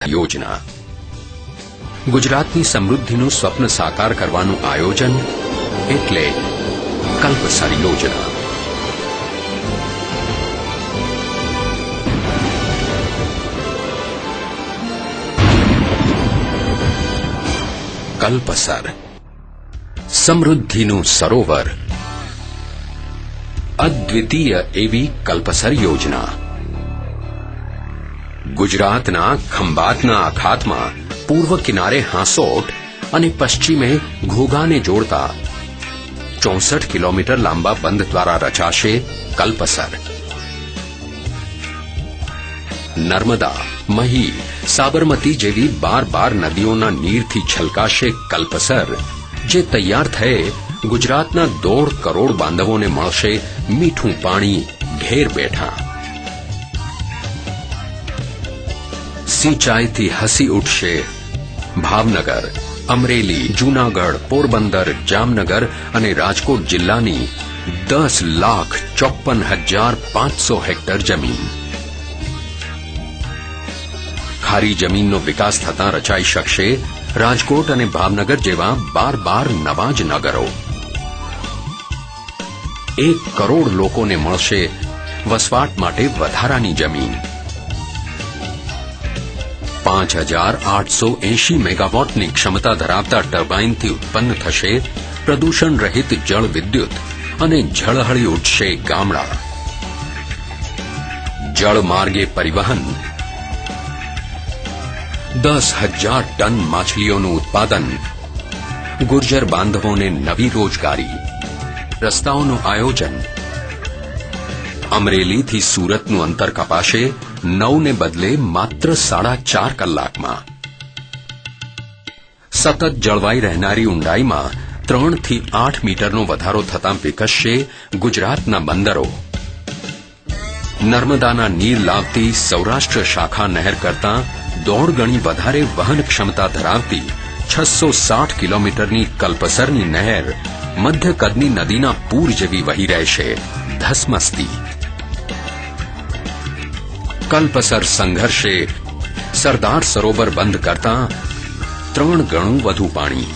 યોજના ગુજરાતની સમૃદ્ધિનું સ્વપ્ન સાકાર કરવાનું આયોજન એટલે કલ્પસર યોજના. કલ્પસર સમૃદ્ધિનું સરોવર, અદ્વિતીય એવી કલ્પસર યોજના ગુજરાતના ખંભાતના અખાતમાં પૂર્વ કિનારે હાંસોટ અને પશ્ચિમે ઘોઘાને જોડતા 64 કિલોમીટર લાંબા બંધ દ્વારા રચાશે કલ્પસર. નર્મદા, મહી, સાબરમતી જેવી 12 નદીઓના નીરથી છલકાશે કલ્પસર, જે તૈયાર થયે ગુજરાતના 1.5 કરોડ બાંધવોને મળશે મીઠું પાણી ઘેર બેઠા. સિંચાઈથી હસી ઉઠશે ભાવનગર, અમરેલી, જૂનાગઢ, પોરબંદર, જામનગર અને રાજકોટ જિલ્લાની 10,54,500 હેક્ટર જમીન. ખારી જમીનનો વિકાસ થતાં રચાઈ શકશે રાજકોટ અને ભાવનગર જેવા 12 નવા જ નગરો. 1 કરોડ લોકોને મળશે વસવાટ માટે વધારાની જમીન. 5,880 મેગાવોટની ક્ષમતા ધરાવતા ટર્બાઇનથી ઉત્પન્ન થશે પ્રદૂષણ રહિત જળ વિદ્યુત અને ઝળહળી ઉઠશે ગામડા. જળમાર્ગે પરિવહન, 10,000 ટન માછલીઓનું ઉત્પાદન, ગુર્જર બાંધવોને નવી રોજગારી. રસ્તાઓનું આયોજન, અમરેલીથી સુરતનું અંતર કપાશે 9 ને બદલે માત્ર 4.5 કલાકમાં. સતત જળવાઈ રહેનારી ઊંડાઈમાં 3 થી 8 મીટરનો વધારો થતાં વિકસશે ગુજરાતના બંદરો. નર્મદાના નીર લાવતી સૌરાષ્ટ્ર શાખા નહેર કરતાં 1.5 ગણી વધારે વહન ક્ષમતા ધરાવતી 660 કિલોમીટરની કલ્પસરની નહેર મધ્ય કદની નદીના પૂર જેવી વહી રહેશે ધસમસતી. કલ્પસર સંઘર્ષે સરદાર સરોવર બંધ કરતા 3 ગણું વધુ પાણી.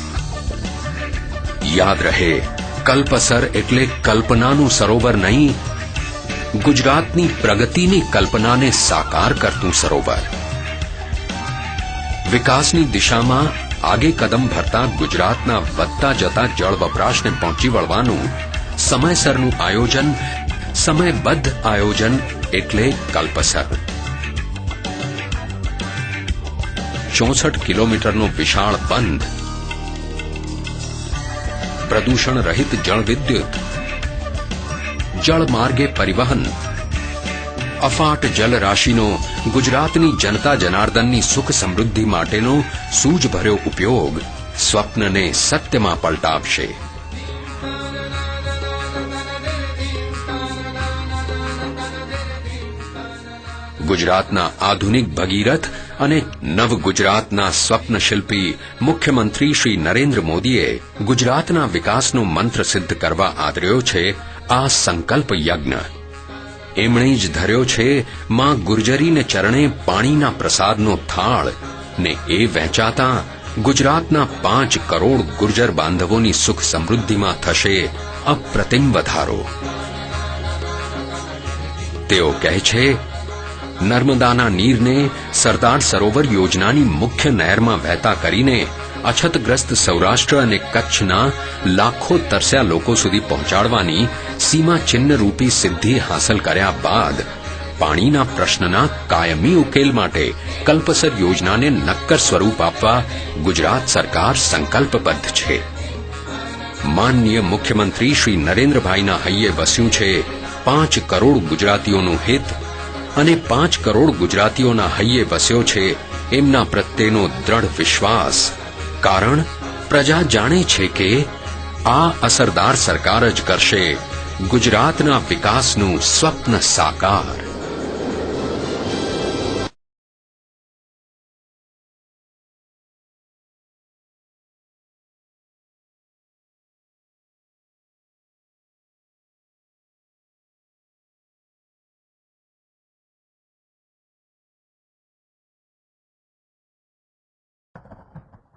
યાદ રહે, કલ્પસર એટલે કલ્પનાનું સરોવર નહીં, ગુજરાતની પ્રગતિની કલ્પનાને સાકાર કરતું સરોવર. વિકાસની દિશામાં આગે કદમ ભરતા ગુજરાતના વધતા જતા જળ વપરાશને પહોંચી વળવાનું સમયસરનું આયોજન, સમયબદ્ધ આયોજન એટલે કલ્પસર. 64 કિલોમીટરનો વિશાળ બંધ, પ્રદૂષણ રહિત જળ વિદ્યુત, જળમાર્ગે પરિવહન, અફાટ જલરાશિનો ગુજરાતની જનતા જનાર્દનની સુખ સમૃદ્ધિ માટેનો સૂઝભર્યો ઉપયોગ સ્વપ્નને સત્યમાં પલટાવશે. ગુજરાતના આધુનિક ભગીરથ અને નવ ગુજરાતના સ્વપ્ન શિલ્પી મુખ્યમંત્રી શ્રી નરેન્દ્ર મોદીએ ગુજરાતના વિકાસનો મંત્ર સિદ્ધ કરવા આદર્યો છે આ સંકલ્પ યજ્ઞ. એમણે જ ધર્યો છે માં ગુર્જરીને ચરણે પાણીના પ્રસાદનો થાળ ને એ વહેંચાતા ગુજરાતના 5 કરોડ ગુર્જર બાંધવોની સુખ સમૃદ્ધિમાં થશે અપ્રતિમ વધારો. તેઓ કહે છે, નર્મદાના નીરને સરદાર સરોવર યોજનાની મુખ્ય નહેરમાં વહેતા કરીને અછતગ્રસ્ત સૌરાષ્ટ્ર અને કચ્છના લાખો તરસ્યા લોકો સુધી પહોંચાડવાની સીમા ચિહ્નરૂપી સિદ્ધિ હાંસલ કર્યા બાદ પાણીના પ્રશ્નના કાયમી ઉકેલ માટે કલ્પસર યોજનાને નક્કર સ્વરૂપ આપવા ગુજરાત સરકાર સંકલ્પબદ્ધ છે. માનનીય મુખ્યમંત્રી શ્રી નરેન્દ્રભાઈના હૈયે વસ્યું છે 5 કરોડ ગુજરાતીઓનું હિત, અને 5 કરોડ ગુજરાતીઓના હૈયે વસ્યો છે એમના પ્રત્યેનો દ્રઢ વિશ્વાસ. કારણ પ્રજા જાણે છે કે આ અસરદાર સરકાર જ કરશે ગુજરાતના વિકાસનું સ્વપ્ન સાકાર.